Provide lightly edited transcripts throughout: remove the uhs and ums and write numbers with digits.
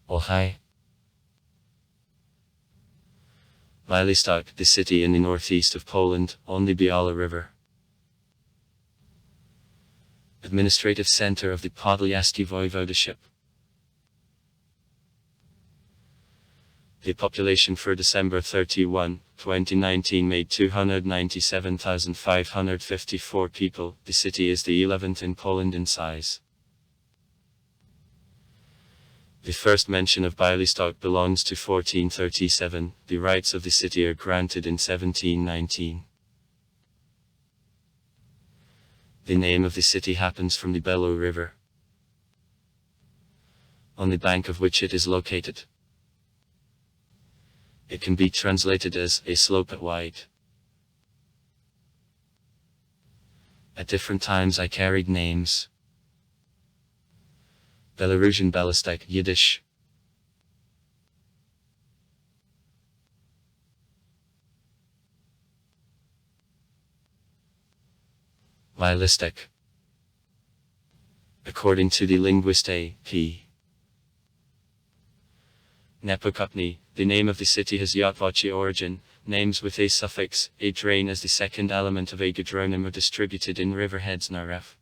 Oh hi. Bialystok, the city in the northeast of Poland, on the Biala River. Administrative center of the Podlaski Voivodeship. The population for December 31, 2019 made 297,554 people. The city is the 11th in Poland in size. The first mention of Bialystok belongs to 1437. The rights of the city are granted in 1719. The name of the city happens from the Belo River, on the bank of which it is located. It can be translated as a slope at white. At different times I carried names. Belarusian Bialystok, Yiddish. Bialystok. According to the linguist A.P. Nepokupny, the name of the city has Yotvachi origin. Names with a suffix, a drain as the second element of a gadronym are distributed in riverheads Narev.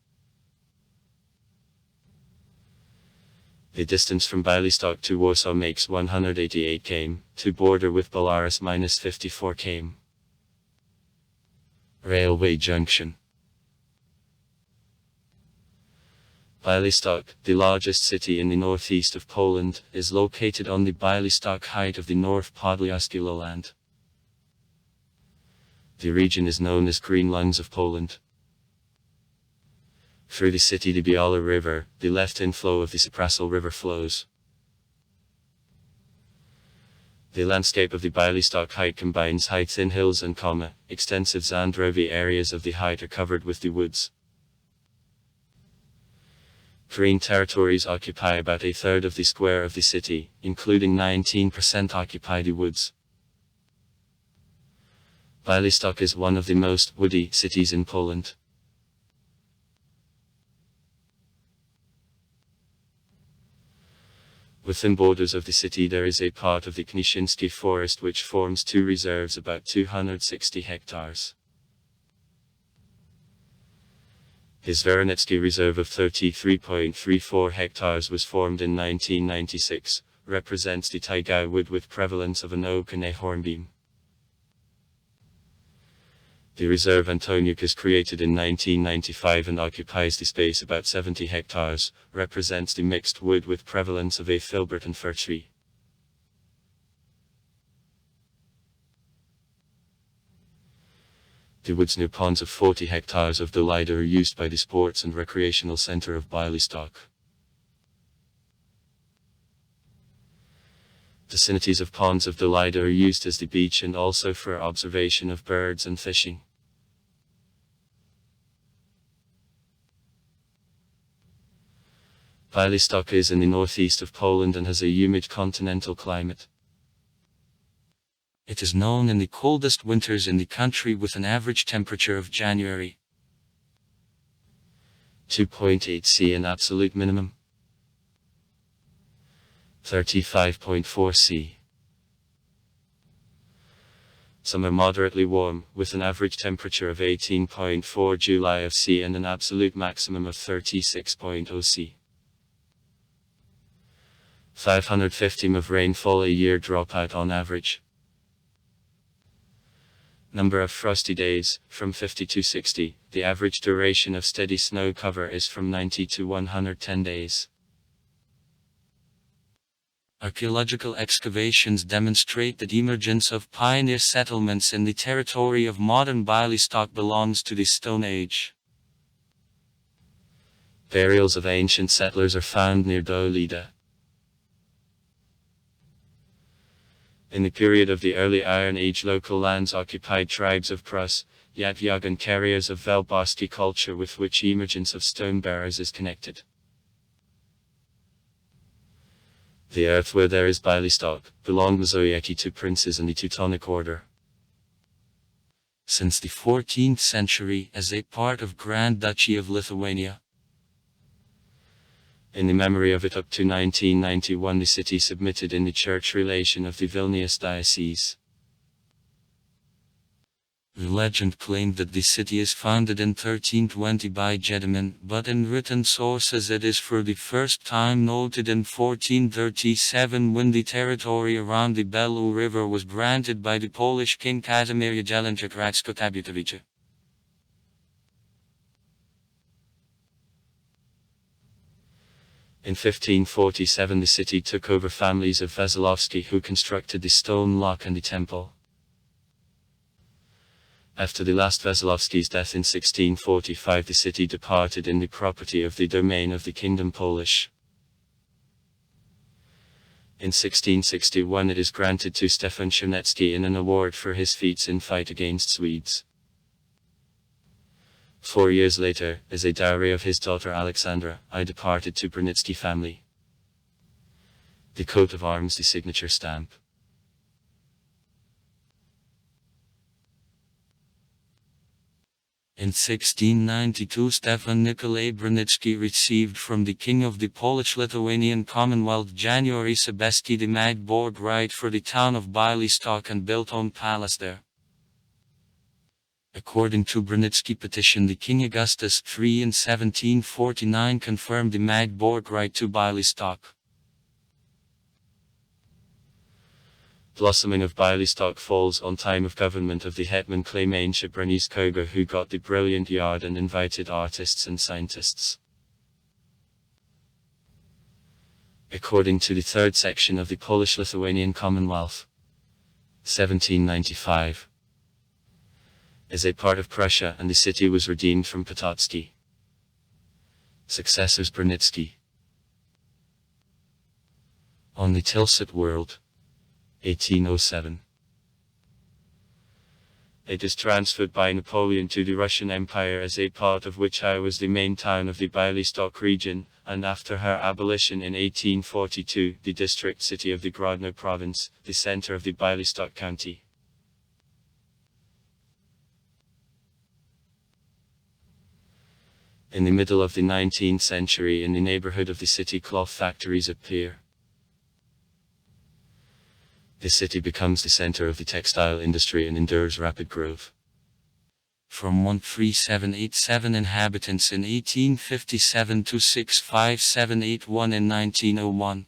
The distance from Bialystok to Warsaw makes 188 km, to border with Belarus -54 km. Railway junction. Bialystok, the largest city in the northeast of Poland, is located on the Bialystok height of the North Podlaski lowland. The region is known as Green Lungs of Poland. Through the city the Biala River, the left inflow of the Zaprasal River flows. The landscape of the Bialystok height combines high-thin hills and extensive Zandrowy areas of the height are covered with the woods. Green territories occupy about a third of the square of the city, including 19% occupy the woods. Bialystok is one of the most woody cities in Poland. Within borders of the city there is a part of the Knishinsky forest which forms two reserves about 260 hectares. His Voronetsky reserve of 33.34 hectares was formed in 1996, represents the taiga wood with prevalence of an oak and a hornbeam. The reserve Antoniuk is created in 1995 and occupies the space about 70 hectares, represents the mixed wood with prevalence of a filbert and fir tree. The woods near ponds of 40 hectares of Dolida are used by the sports and recreational center of Bialystok. Vicinities of ponds of Dolida are used as the beach and also for observation of birds and fishing. Bialystok is in the northeast of Poland and has a humid continental climate. It is known in the coldest winters in the country with an average temperature of January 2.8 C an absolute minimum 35.4 C. Summer moderately warm, with an average temperature of 18.4 July of C and an absolute maximum of 36.0 C. 550 mm of rainfall a year drop out on average. Number of frosty days, from 50 to 60. The average duration of steady snow cover is from 90 to 110 days. Archaeological excavations demonstrate that the emergence of pioneer settlements in the territory of modern Bialystok belongs to the Stone Age. Burials of ancient settlers are found near Dolida. In the period of the early Iron Age, local lands occupied tribes of Prus, Yatyag and carriers of Velbosky culture with which the emergence of stone bearers is connected. The earth where there is Bialystok belonged Mazowiecki to princes in the Teutonic Order. Since the 14th century as a part of Grand Duchy of Lithuania. In the memory of it up to 1991 the city submitted in the church relation of the Vilnius diocese. The legend claimed that the city is founded in 1320 by Gedimin, but in written sources it is for the first time noted in 1437 when the territory around the Belu River was granted by the Polish king Kazimierz Jagiellonczyk-Radziecko-Tabutowicz. In 1547 the city took over families of Veselovsky who constructed the stone lock and the temple. After the last Veselovsky's death in 1645 the city departed in the property of the domain of the Kingdom Polish. In 1661 it is granted to Stefan Chernecki in an award for his feats in fight against Swedes. 4 years later, as a dowry of his daughter Alexandra, I departed to Brunitsky family. The coat of arms, the signature stamp. In 1692 Stefan Nikolai Brunitsky received from the King of the Polish-Lithuanian Commonwealth January Sobieski the Magdeburg right for the town of Bialystok and built own palace there. According to Brunitsky petition the King Augustus III in 1749 confirmed the Magdeburg right to Bialystok. Blossoming of Bialystok falls on time of government of the Hetman Klemen Broniskoga who got the brilliant yard and invited artists and scientists. According to the third section of the Polish-Lithuanian Commonwealth, 1795, as a part of Prussia and the city was redeemed from Potocki. Successors Brunitsky. On the Tilsit World, 1807. It is transferred by Napoleon to the Russian Empire as a part of which I was the main town of the Bialystok region, and after her abolition in 1842, the district city of the Grodno province, the center of the Bialystok county. In the middle of the 19th century in the neighborhood of the city cloth factories appear. The city becomes the center of the textile industry and endures rapid growth. From 13787 inhabitants in 1857 to 65781 in 1901.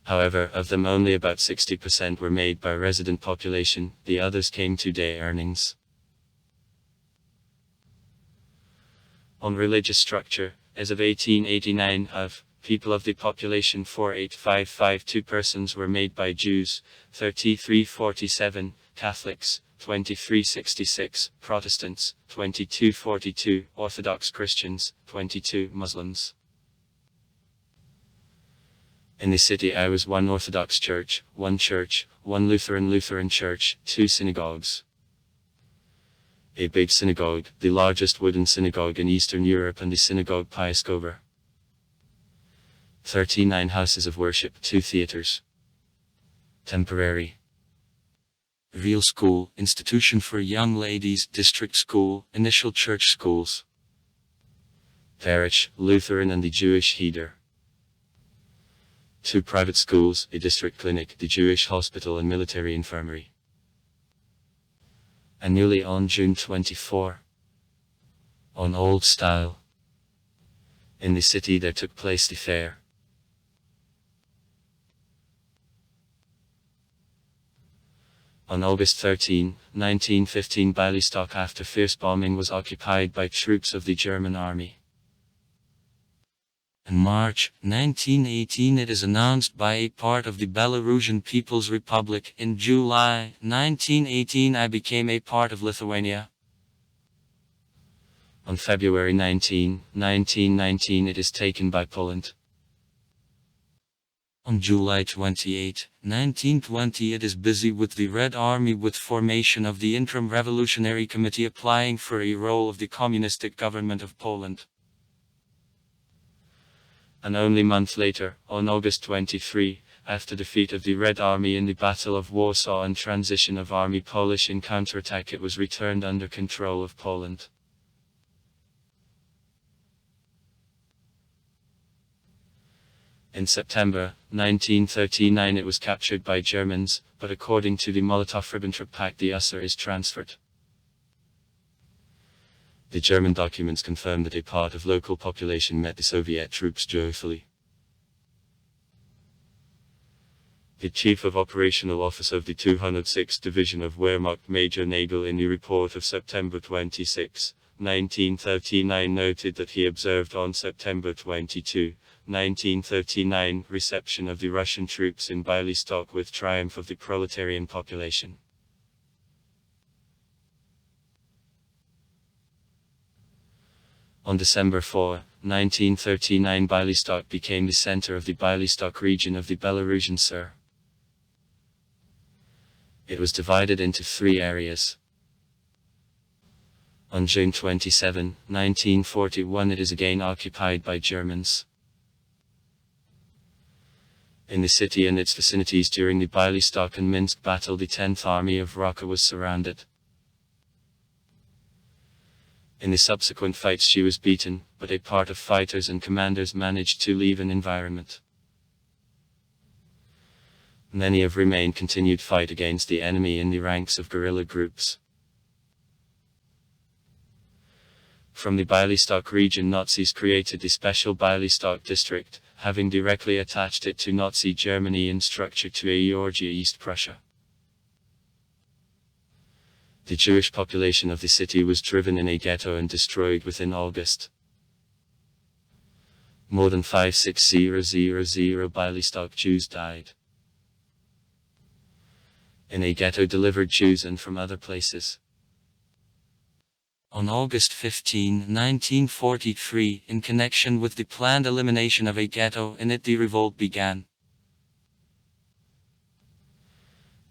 However, of them only about 60% were made by resident population, the others came to day earnings. On religious structure, as of 1889, of people of the population 48552 persons were made by Jews, 3347, Catholics, 2366, Protestants, 2242, Orthodox Christians, 22 Muslims. In the city I was one Orthodox church, one Lutheran church, 2 synagogues. A big synagogue, the largest wooden synagogue in Eastern Europe and the synagogue Pyaskover. 39 houses of worship, 2 theaters. Temporary. Real school, institution for young ladies, district school, initial church schools. Parish, Lutheran and the Jewish Heder. 2 private schools, a district clinic, the Jewish hospital and military infirmary. Annually on June 24. On Old Style. In the city there took place the fair. On August 13, 1915 Bialystok after fierce bombing was occupied by troops of the German army. In March 1918 it is announced by a part of the Belarusian People's Republic. In July 1918 I became a part of Lithuania. On February 19, 1919 it is taken by Poland. On July 28, 1920 it is busy with the Red Army with formation of the Interim Revolutionary Committee applying for a role of the communistic government of Poland. And only month later, on August 23, after defeat of the Red Army in the Battle of Warsaw and transition of Army Polish in counterattack it was returned under control of Poland. In September 1939 it was captured by Germans, but according to the Molotov-Ribbentrop Pact the Usser is transferred. The German documents confirm that a part of local population met the Soviet troops joyfully. The Chief of Operational Office of the 206th Division of Wehrmacht Major Nagel in the report of September 26, 1939 noted that he observed on September 22, 1939 reception of the Russian troops in Bialystok with triumph of the proletarian population. On December 4, 1939 Bialystok became the center of the Bialystok region of the Belarusian Sur. It was divided into 3 areas. On June 27, 1941 it is again occupied by Germans. In the city and its vicinities during the Bialystok and Minsk battle the 10th Army of Russia was surrounded. In the subsequent fights she was beaten, but a part of fighters and commanders managed to leave an environment. Many have remained continued fight against the enemy in the ranks of guerrilla groups. From the Bialystok region Nazis created the special Bialystok district, having directly attached it to Nazi Germany in structure to a Georgia East Prussia. The Jewish population of the city was driven in a ghetto and destroyed within August. More than 56,000 Bialystok Jews died in a ghetto delivered Jews and from other places. On August 15, 1943, in connection with the planned elimination of a ghetto in it the revolt began.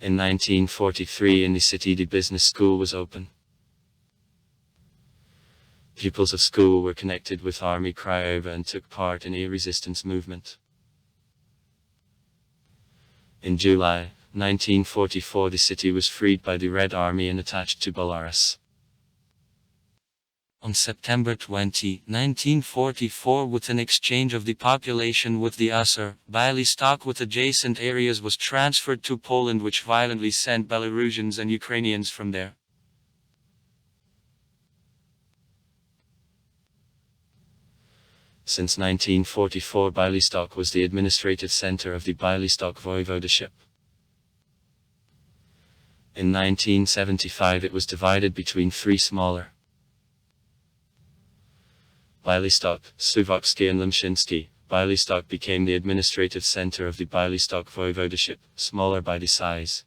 In 1943 in the city the business school was open. Pupils of school were connected with Army Krajowa and took part in a resistance movement. In July 1944 the city was freed by the Red Army and attached to Belarus. On September 20, 1944 with an exchange of the population with the Usser, Bialystok with adjacent areas was transferred to Poland which violently sent Belarusians and Ukrainians from there. Since 1944 Bialystok was the administrative center of the Bialystok Voivodeship. In 1975 it was divided between 3 smaller Bialystok, Suwałki and Lemshinsky. Bialystok became the administrative center of the Bialystok Voivodeship, smaller by the size.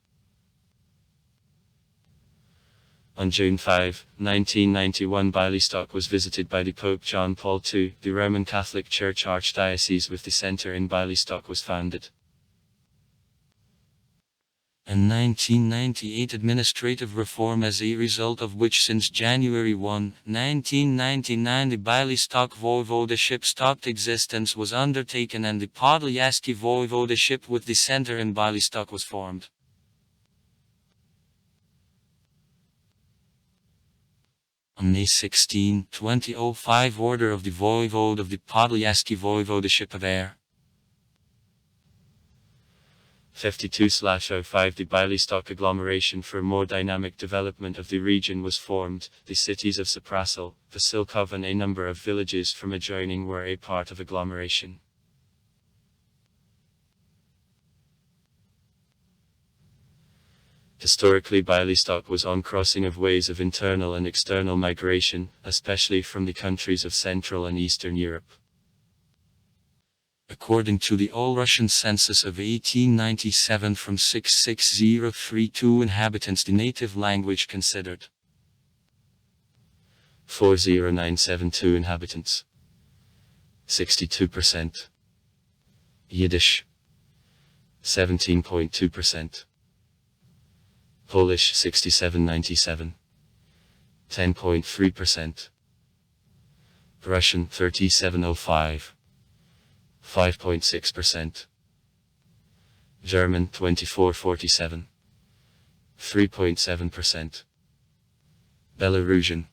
On June 5, 1991 Bialystok was visited by the Pope John Paul II. The Roman Catholic Church Archdiocese with the center in Bialystok was founded. In 1998 administrative reform as a result of which since January 1, 1999 the Bialystok Voivodeship stopped existence was undertaken and the Podlaski Voivodeship with the center in Bialystok was formed. On May 16, 2005 Order of the Voivode of the Podlaski Voivodeship of Air 52/05 The Bialystok agglomeration for more dynamic development of the region was formed. The cities of Saprasel, Vasilkov and a number of villages from adjoining were a part of agglomeration. Historically Bialystok was on crossing of ways of internal and external migration, especially from the countries of Central and Eastern Europe. According to the All-Russian census of 1897 from 66032 inhabitants the native language considered 40972 inhabitants 62% Yiddish 17.2% Polish 6797 10.3% Russian 3705 5.6%. German 2447 3.7%. Belarusian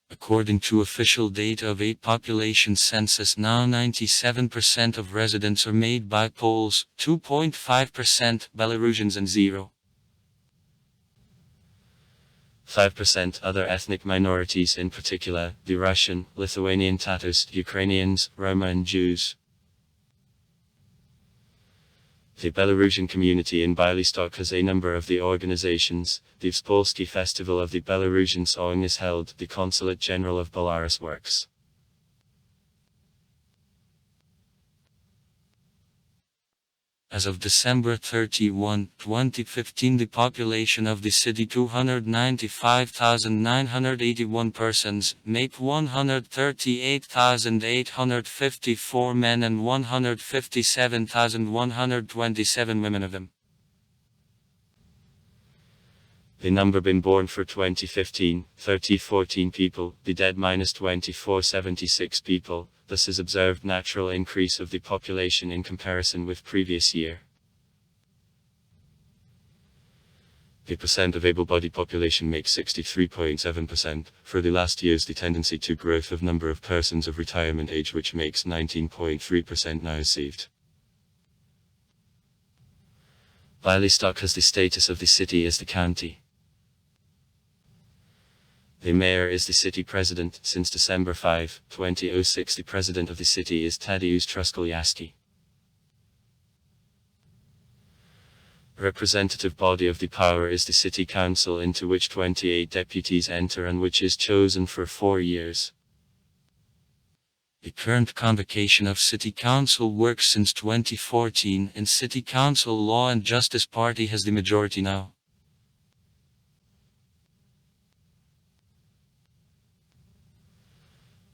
According to official data of 8 population census, now 97% of residents are made by Poles, 2.5% Belarusians and 0.5% other ethnic minorities, in particular the Russian, Lithuanian Tatars, Ukrainians, Roma and Jews. The Belarusian community in Bialystok has a number of the organizations. The Vzpolsky Festival of the Belarusian Song is held. The Consulate General of Belarus works. As of December 31, 2015, the population of the city 295,981 persons, make 138,854 men and 157,127 women of them. The number been born for 2015, 3014 people, the dead minus 2476 people. This is observed natural increase of the population in comparison with previous year. The percent of able-bodied population makes 63.7%. For the last years, the tendency to growth of number of persons of retirement age, which makes 19.3% now received. Bialystok has the status of the city as the county. The mayor is the city president. Since December 5, 2006, the president of the city is Tadeusz Truskoliaski. Representative body of the power is the city council, into which 28 deputies enter and which is chosen for 4 years. The current convocation of city council works since 2014, and city council Law and Justice Party has the majority now.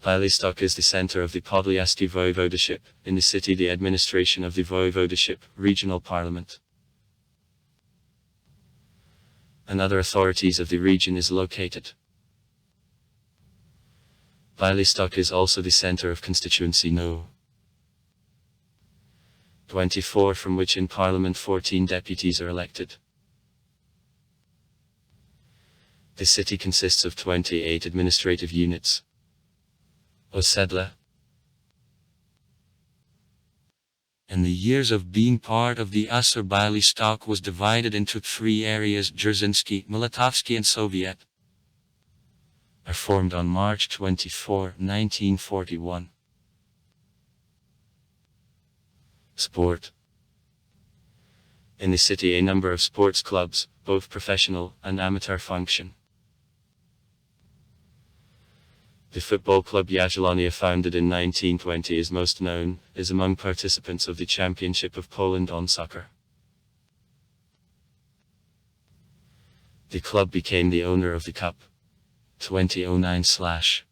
Bialystok is the center of the Podlaski voivodeship. In the city, the administration of the voivodeship, regional parliament, and other authorities of the region is located. Bialystok is also the center of constituency No. 24, from which in parliament 14 deputies are elected. The city consists of 28 administrative units. Osiedla. In the years of being part of the USSR, Bialystok was divided into 3 areas: Dzerzhinsky, Molotovsky and Soviet. Are formed on March 24, 1941. Sport. In the city, a number of sports clubs, both professional and amateur, function. The football club Jagiellonia, founded in 1920, is most known, is among participants of the Championship of Poland on soccer. The club became the owner of the cup 2009/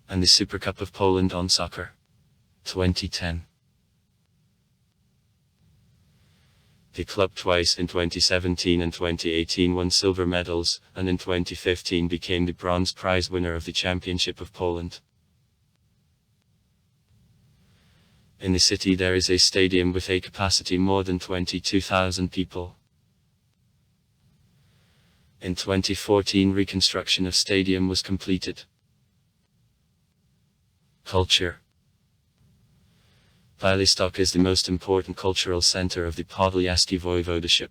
and the Super Cup of Poland on soccer 2010. The club twice, in 2017 and 2018, won silver medals, and in 2015 became the bronze prize winner of the Championship of Poland. In the city there is a stadium with a capacity more than 22,000 people. In 2014, reconstruction of stadium was completed. Culture. Bialystok is the most important cultural center of the Podlaski voivodeship.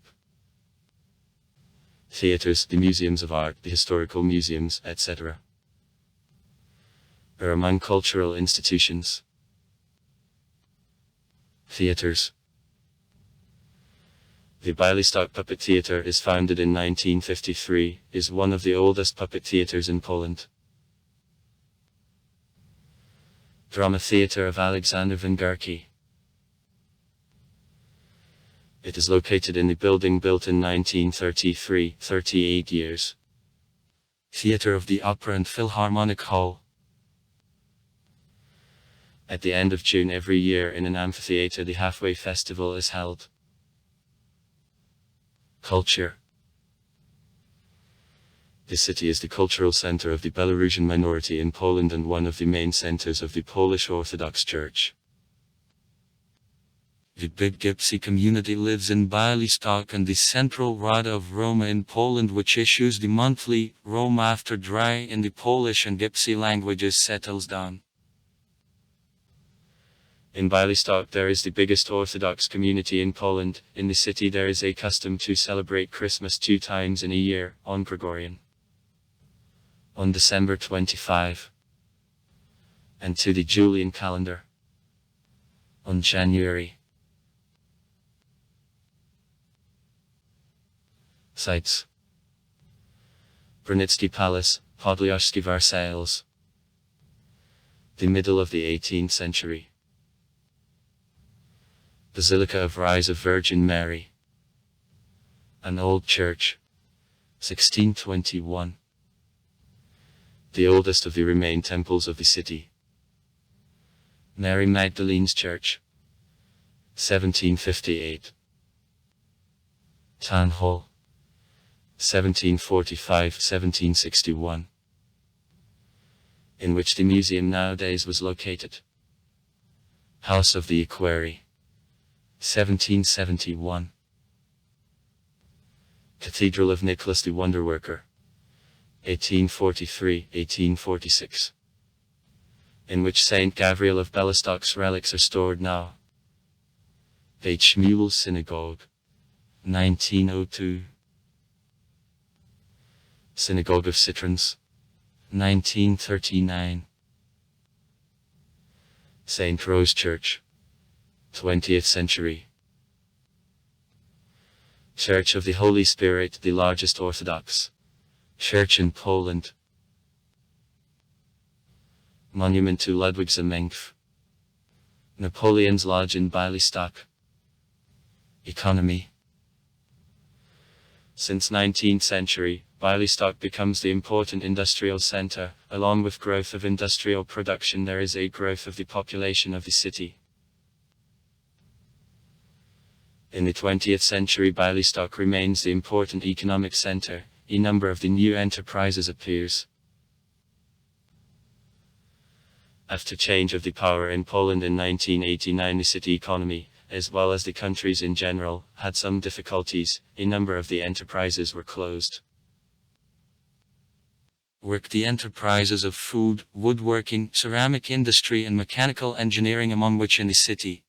Theaters, the museums of art, the historical museums, etc. are among cultural institutions. Theaters. The Bialystok Puppet Theatre is founded in 1953, is one of the oldest puppet theaters in Poland. Drama Theatre of Alexander von Gorky. It is located in the building built in 1933, 38 years. Theatre of the Opera and Philharmonic Hall. At the end of June every year, in an amphitheatre, the Halfway Festival is held. Culture. The city is the cultural center of the Belarusian minority in Poland and one of the main centers of the Polish Orthodox Church. The big Gypsy community lives in Bialystok and the central Rada of Roma in Poland, which issues the monthly Roma after dry in the Polish and Gypsy languages settles down. In Bialystok there is the biggest Orthodox community in Poland. In the city there is a custom to celebrate Christmas 2 times in a year, on Gregorian, on December 25, and to the Julian calendar, on January. Sites: Brunitsky Palace, Podlyasky Versailles. The middle of the 18th century. Basilica of Rise of Virgin Mary. An old church. 1621. The oldest of the remained temples of the city. Mary Magdalene's Church. 1758. Town Hall. 1745-1761. In which the museum nowadays was located. House of the Equerry. 1771. Cathedral of Nicholas the Wonderworker. 1843-1846. In which Saint Gabriel of Bialystok's relics are stored now. Beit Shmuel Synagogue. 1902. Synagogue of Citrons. 1939. St. Rose Church. 20th century. Church of the Holy Spirit, the largest Orthodox church in Poland. Monument to Ludwig Zamenhof. Napoleon's Lodge in Bialystok. Economy. Since 19th century, Bialystok becomes the important industrial center. Along with growth of industrial production, there is a growth of the population of the city. In the 20th century, Bialystok remains the important economic center. A number of the new enterprises appears. After change of the power in Poland in 1989, the city economy, as well as the countries in general, had some difficulties. A number of the enterprises were closed. Worked the enterprises of food, woodworking, ceramic industry and mechanical engineering, among which in the city.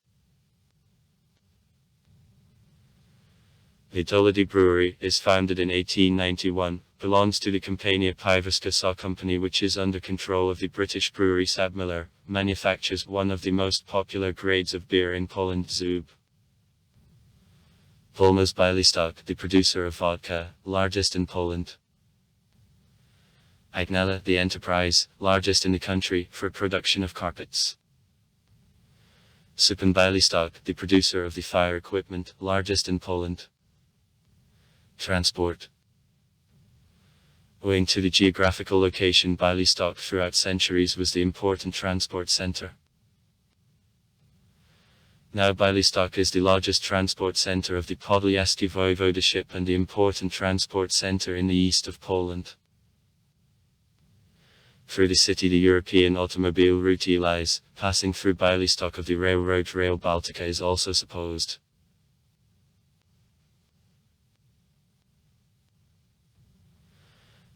The Dolody Brewery is founded in 1891, belongs to the Kompania Piwowarska SA company, which is under control of the British brewery Sabmiller, manufactures one of the most popular grades of beer in Poland, Zub. Polmos Bialystok, the producer of vodka, largest in Poland. Agnella, the enterprise, largest in the country, for production of carpets. Supin Bialystok, the producer of the fire equipment, largest in Poland. Transport. Owing to the geographical location, Bialystok throughout centuries was the important transport center. Now Bialystok is the largest transport center of the Podlyasky voivodeship and the important transport center in the east of Poland. Through the city the European automobile route lies, passing through Bialystok of the railroad Rail Baltica is also supposed.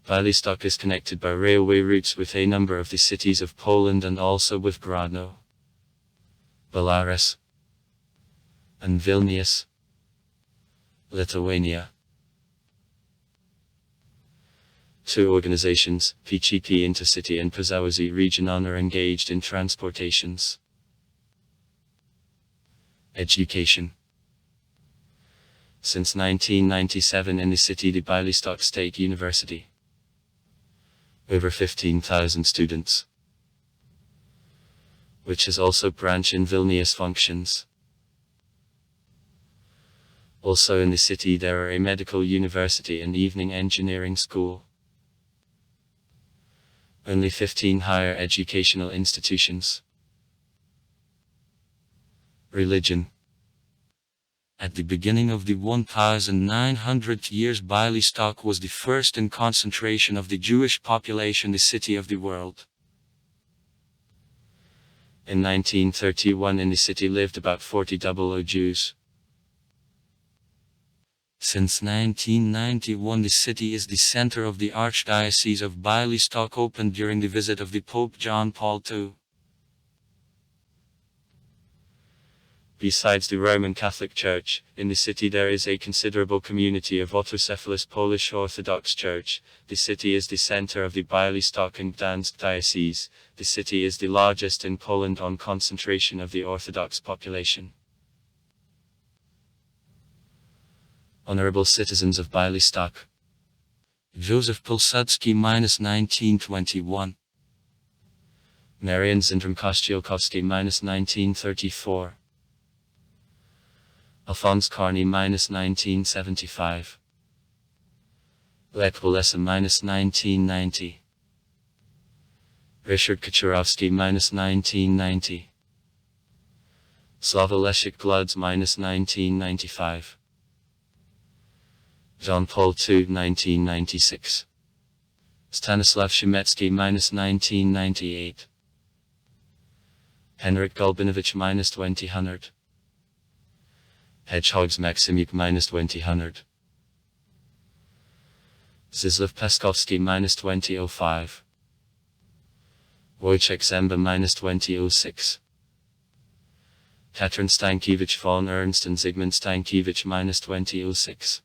Bialystok is connected by railway routes with a number of the cities of Poland and also with Grodno, Belarus, and Vilnius, Lithuania. Two organizations, PGP Intercity and Pozawazi Region, are engaged in transportations. Education. Since 1997 in the city the Bialystok State University. Over 15,000 students. Which is also branch in Vilnius functions. Also in the city there are a medical university and evening engineering school. Only 15 higher educational institutions. Religion. At the beginning of the 1900 years, Bialystok was the first in concentration of the Jewish population, the city of the world. In 1931 in the city lived about 40 Jews. Since 1991 the city is the center of the Archdiocese of Bialystok, opened during the visit of the Pope John Paul II. Besides the Roman Catholic Church, in the city there is a considerable community of autocephalous Polish Orthodox Church. The city is the center of the Bialystok and Gdansk diocese. The city is the largest in Poland on concentration of the Orthodox population. Honorable citizens of Bialystok. Joseph Pilsudski -1921. Marian Zindram Kościelkowski -1934. Alphonse Carney -1975. Lech Walesa -1990. Ryszard Kaczorowski -1990. Slava Leszek Gluds -1995. Jean Paul II 1996. Stanislav Shemetsky -1998. Henryk Gulbinovich -2000. Hedgehogs Maximuk -2000. Zizlav Peskovsky -2005. Wojciech Zemba -2006. Katrin Stankiewicz von Ernst and Zygmunt Stankiewicz -2006.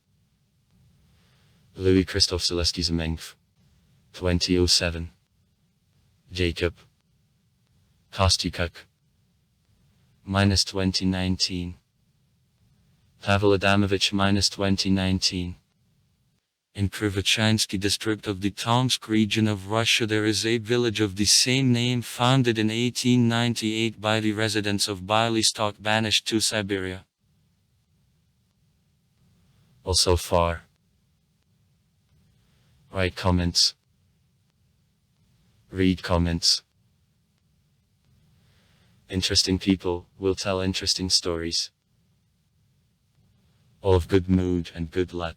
Louis Christoph Zaleski Zamenkv 2007. Jacob Kostykuk -2019. Pavel Adamovich -2019. In Krivochansky district of the Tomsk region of Russia there is a village of the same name founded in 1898 by the residents of Bialystok banished to Siberia. Also far. Write comments. Read comments. Interesting people will tell interesting stories. All of good mood and good luck.